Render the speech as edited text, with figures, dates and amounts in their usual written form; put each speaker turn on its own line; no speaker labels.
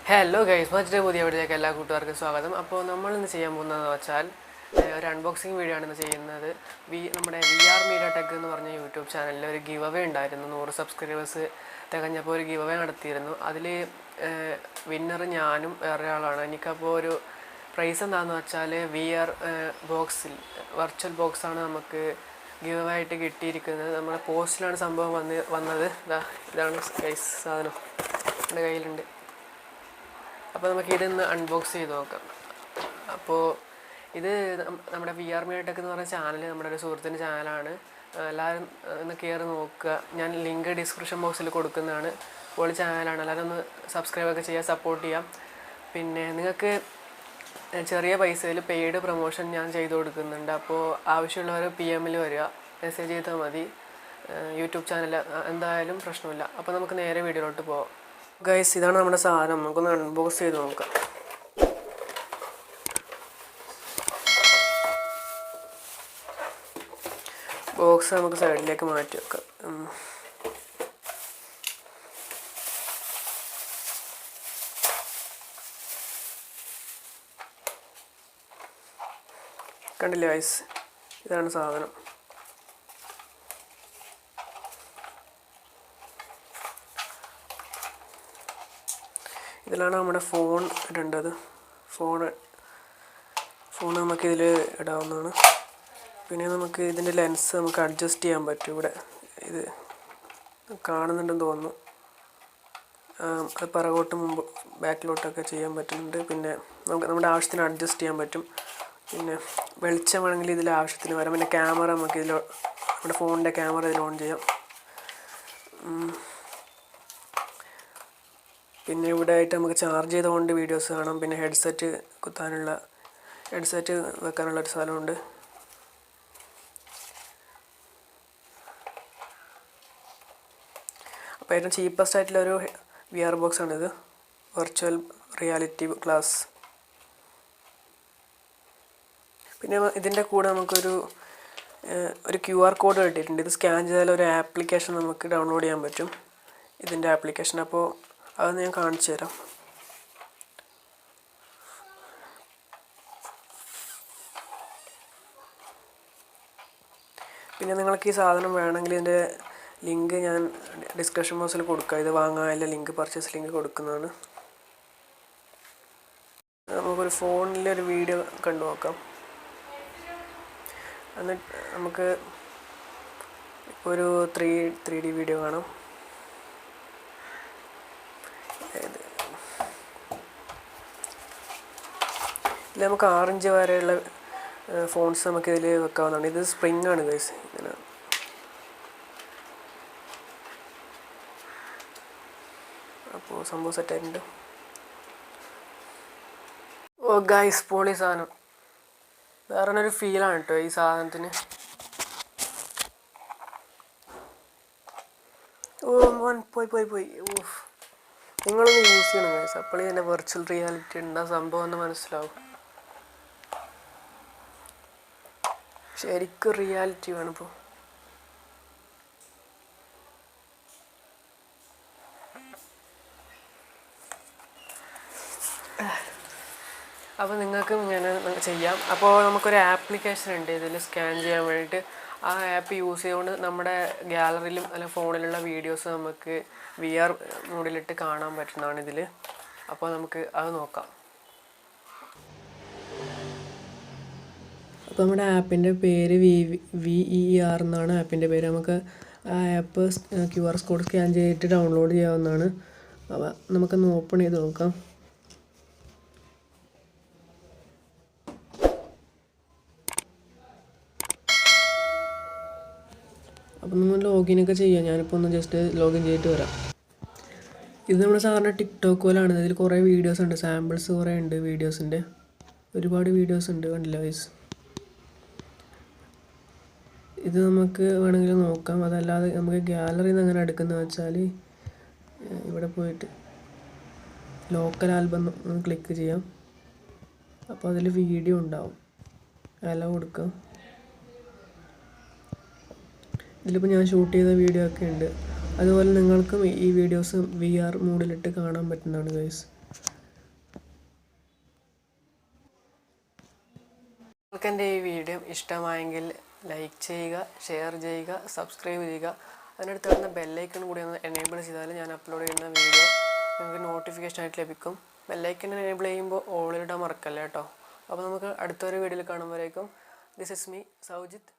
Hello guys, മറ്റൊരു പുതിയ വീഡിയോയിലേക്ക് എല്ലാ കൂട്ടുകാർക്കും സ്വാഗതം. അപ്പോൾ നമ്മൾ ഇന്ന് ചെയ്യാൻ പോകുന്നതെന്ന് വെച്ചാൽ ഒരു അൺബോക്സിംഗ് വീഡിയോ ആണ് ചെയ്യുന്നത്. നമ്മുടെ VR Media Tech എന്ന് പറഞ്ഞ യൂട്യൂബ് ചാനലിൽ ഒരു ഗിവ് അവേ ഉണ്ടായിരുന്നു. 100 സബ്സ്ക്രൈബേഴ്സ് തികഞ്ഞപ്പോൾ ഒരു ഗിവ് അവേ നടത്തിയിരുന്നു. അതിൽ വിന്നർ ഞാനും വേറെ ആളാണ്. എനിക്കപ്പോൾ ഒരു പ്രൈസ് എന്താണെന്ന് വെച്ചാൽ VR ബോക്സിൽ വെർച്വൽ ബോക്സാണ് നമുക്ക് ഗിവ് അവേ ആയിട്ട് കിട്ടിയിരിക്കുന്നത്. നമ്മുടെ പോസ്റ്റിലാണ് സംഭവം വന്നത്. ഇതാണ് ഗൈസ് സാധനം എൻ്റെ കയ്യിലുണ്ട്. അപ്പോൾ നമുക്ക് ഇതൊന്ന് അൺബോക്സ് ചെയ്ത് നോക്കാം. അപ്പോൾ ഇത് നമ്മുടെ VR Media Tech എന്ന് പറയുന്ന ചാനൽ നമ്മുടെ ഒരു സുഹൃത്തിൻ്റെ ചാനലാണ്. എല്ലാവരും ഒന്ന് കയറി നോക്കുക. ഞാൻ ലിങ്ക് ഡിസ്ക്രിപ്ഷൻ ബോക്സിൽ കൊടുക്കുന്നതാണ്. പൊളി ചാനലാണ്. എല്ലാവരും ഒന്ന് സബ്സ്ക്രൈബൊക്കെ ചെയ്യുക, സപ്പോർട്ട് ചെയ്യാം. പിന്നെ നിങ്ങൾക്ക് ചെറിയ പൈസയിൽ പെയ്ഡ് പ്രൊമോഷൻ ഞാൻ ചെയ്ത് കൊടുക്കുന്നുണ്ട്. അപ്പോൾ ആവശ്യമുള്ളവർ PM വരിക, മെസ്സേജ് ചെയ്താൽ മതി. യൂട്യൂബ് ചാനൽ എന്തായാലും പ്രശ്നമില്ല. അപ്പോൾ നമുക്ക് നേരെ വീഡിയോയിലോട്ട് പോകാം. ഗൈസ്, ഇതാണ് നമ്മുടെ സാധനം. നമുക്കൊന്ന് അൺബോക്സ് ചെയ്ത് നോക്കാം. ബോക്സ് നമുക്ക് സൈഡിലേക്ക് മാറ്റി വെക്കാം. കണ്ടില്ലേ ഗൈസ്, ഇതാണ് സാധനം. ഇതിലാണ് നമ്മുടെ ഫോൺ ഇടേണ്ടത്. ഫോൺ നമുക്കിതിൽ ഇടാവുന്നതാണ്. പിന്നെ നമുക്ക് ഇതിൻ്റെ ലെൻസ് നമുക്ക് അഡ്ജസ്റ്റ് ചെയ്യാൻ പറ്റും. ഇവിടെ ഇത് കാണുന്നുണ്ടെന്ന് തോന്നുന്നു. അത് പിറകോട്ട് മുമ്പ് ബാക്കിലോട്ടൊക്കെ ചെയ്യാൻ പറ്റുന്നുണ്ട്. പിന്നെ നമുക്ക് നമ്മുടെ ആവശ്യത്തിന് അഡ്ജസ്റ്റ് ചെയ്യാൻ പറ്റും. പിന്നെ വെളിച്ചം വേണമെങ്കിൽ ഇതിൽ ആവശ്യത്തിന് വരാം. പിന്നെ ക്യാമറ നമുക്ക് നമ്മുടെ ഫോണിൻ്റെ ക്യാമറ ഇതിൽ ഓൺ ചെയ്യാം. പിന്നെ ഇവിടെ ആയിട്ട് നമുക്ക് ചാർജ് ചെയ്തുകൊണ്ട് വീഡിയോസ് കാണാം. പിന്നെ ഹെഡ്സെറ്റ് വെക്കാനുള്ള ഒരു സ്ഥലമുണ്ട്. അപ്പോൾ ഏറ്റവും ചീപ്പസ്റ്റ് ആയിട്ടുള്ളൊരു VR ബോക്സാണിത്. Virtual reality class. പിന്നെ ഇതിൻ്റെ കൂടെ നമുക്കൊരു QR കോഡ് കിട്ടിയിട്ടുണ്ട്. ഇത് സ്കാൻ ചെയ്താൽ ഒരു ആപ്ലിക്കേഷൻ നമുക്ക് ഡൗൺലോഡ് ചെയ്യാൻ പറ്റും, ഇതിൻ്റെ ആപ്ലിക്കേഷൻ. അപ്പോൾ അത് ഞാൻ കാണിച്ചു തരാം. പിന്നെ നിങ്ങൾക്ക് ഈ സാധനം വേണമെങ്കിൽ ഇതിൻ്റെ ലിങ്ക് ഞാൻ ഡിസ്ക്രിപ്ഷൻ ബോക്സിൽ കൊടുക്കാം. ഇത് വാങ്ങാനുള്ള ലിങ്ക്, പർച്ചേസ് ലിങ്ക് കൊടുക്കുന്നതാണ്. നമുക്കൊരു ഫോണിലൊരു വീഡിയോ കണ്ടു നോക്കാം. എന്നിട്ട് നമുക്ക് ഇപ്പോൾ ഒരു 3D വീഡിയോ കാണാം. ഇതിൽ നമുക്ക് 6 ഇഞ്ച് വരെയുള്ള ഫോൺസ് നമുക്ക് ഇതിൽ വെക്കാവുന്നതാണ്. ഇത് സ്പ്രിങ് ആണ് ഗൈസ്. ഇങ്ങനെ അപ്പോൾ സംഭവം സെറ്റായിട്ടുണ്ട്. ഓ ഗൈസ്, പൊളി സാധനം. വേറെ ഒരു ഫീലാണ് കേട്ടോ ഈ സാധനത്തിന്. ഓ മോൻ പോയി. ഓഫ്, നിങ്ങളൊന്ന് യൂസ് ചെയ്യണം ഗൈസ്. അപ്പോഴേ തന്നെ വെർച്വൽ റിയാലിറ്റി ഉണ്ട് ആ സംഭവം എന്ന് മനസ്സിലാവും. ശരിക്കും റിയാലിറ്റി വേണിപ്പോൾ. അപ്പോൾ നിങ്ങൾക്കും ഇങ്ങനെ ചെയ്യാം. അപ്പോൾ നമുക്കൊരു ആപ്ലിക്കേഷൻ ഉണ്ട് ഇതിൽ സ്കാൻ ചെയ്യാൻ വേണ്ടിയിട്ട്. ആ ആപ്പ് യൂസ് ചെയ്തുകൊണ്ട് നമ്മുടെ ഗാലറിയിലും അല്ല ഫോണിലുള്ള വീഡിയോസ് നമുക്ക് VR മോഡിലിട്ട് കാണാൻ പറ്റുന്നതാണ് ഇതിൽ. അപ്പോൾ നമുക്ക് അത് നോക്കാം. അപ്പോൾ നമ്മുടെ ആപ്പിൻ്റെ പേര് VER എന്നാണ് ആപ്പിൻ്റെ പേര്. നമുക്ക് ആ ആപ്പ് QR കോഡ് സ്കാൻ ചെയ്തിട്ട് ഡൗൺലോഡ് ചെയ്യാവുന്നതാണ്. അപ്പോൾ നമുക്കൊന്ന് ഓപ്പൺ ചെയ്ത് നോക്കാം. അപ്പോൾ നമ്മൾ ലോഗിനൊക്കെ ചെയ്യാം. ഞാനിപ്പോൾ ഒന്ന് ജസ്റ്റ് ലോഗിൻ ചെയ്തിട്ട് വരാം. ഇത് നമ്മുടെ സാധാരണ TikTok പോലാണ്. ഇതിൽ കുറേ വീഡിയോസ് ഉണ്ട്, സാമ്പിൾസ് കുറേ ഉണ്ട് വീഡിയോസിൻ്റെ. ഒരുപാട് വീഡിയോസ് ഉണ്ട്, കണ്ടില്ല ഗൈസ്. ഇത് നമുക്ക് വേണമെങ്കിൽ നോക്കാം. അതല്ലാതെ നമുക്ക് ഗാലറിയിൽ നിന്ന് എങ്ങനെ എടുക്കുന്നത് വെച്ചാൽ ഇവിടെ പോയിട്ട് ലോക്കൽ ആൽബം ഒന്ന് ക്ലിക്ക് ചെയ്യാം. അപ്പോൾ അതിൽ വീഡിയോ ഉണ്ടാവും. അലോ കൊടുക്കാം. ഇതിലിപ്പോൾ ഞാൻ ഷൂട്ട് ചെയ്ത വീഡിയോ ഒക്കെ ഉണ്ട്. അതുപോലെ നിങ്ങൾക്കും ഈ വീഡിയോസ് VR മോഡിലിട്ട് കാണാൻ പറ്റുന്നതാണ് ഗൈസ്. നിങ്ങൾക്ക് എൻ്റെ ഈ വീഡിയോ ഇഷ്ടമായെങ്കിൽ ലൈക്ക് ചെയ്യുക, ഷെയർ ചെയ്യുക, സബ്സ്ക്രൈബ് ചെയ്യുക. അതിനടുത്ത് വരുന്ന ബെല്ലൈക്കൺ കൂടി ഒന്ന് എനേബിൾ ചെയ്താൽ ഞാൻ അപ്ലോഡ് ചെയ്യുന്ന വീഡിയോ നിങ്ങൾക്ക് നോട്ടിഫിക്കേഷൻ ആയിട്ട് ലഭിക്കും. ബെല്ലൈക്കൺ എനേബിൾ ചെയ്യുമ്പോൾ ഓളിടാൻ മറക്കല്ല കേട്ടോ. അപ്പോൾ നമുക്ക് അടുത്തൊരു വീഡിയോയിൽ കാണുമ്പോഴേക്കും ദിസ് ഇസ് മീ സൗജിത്ത്.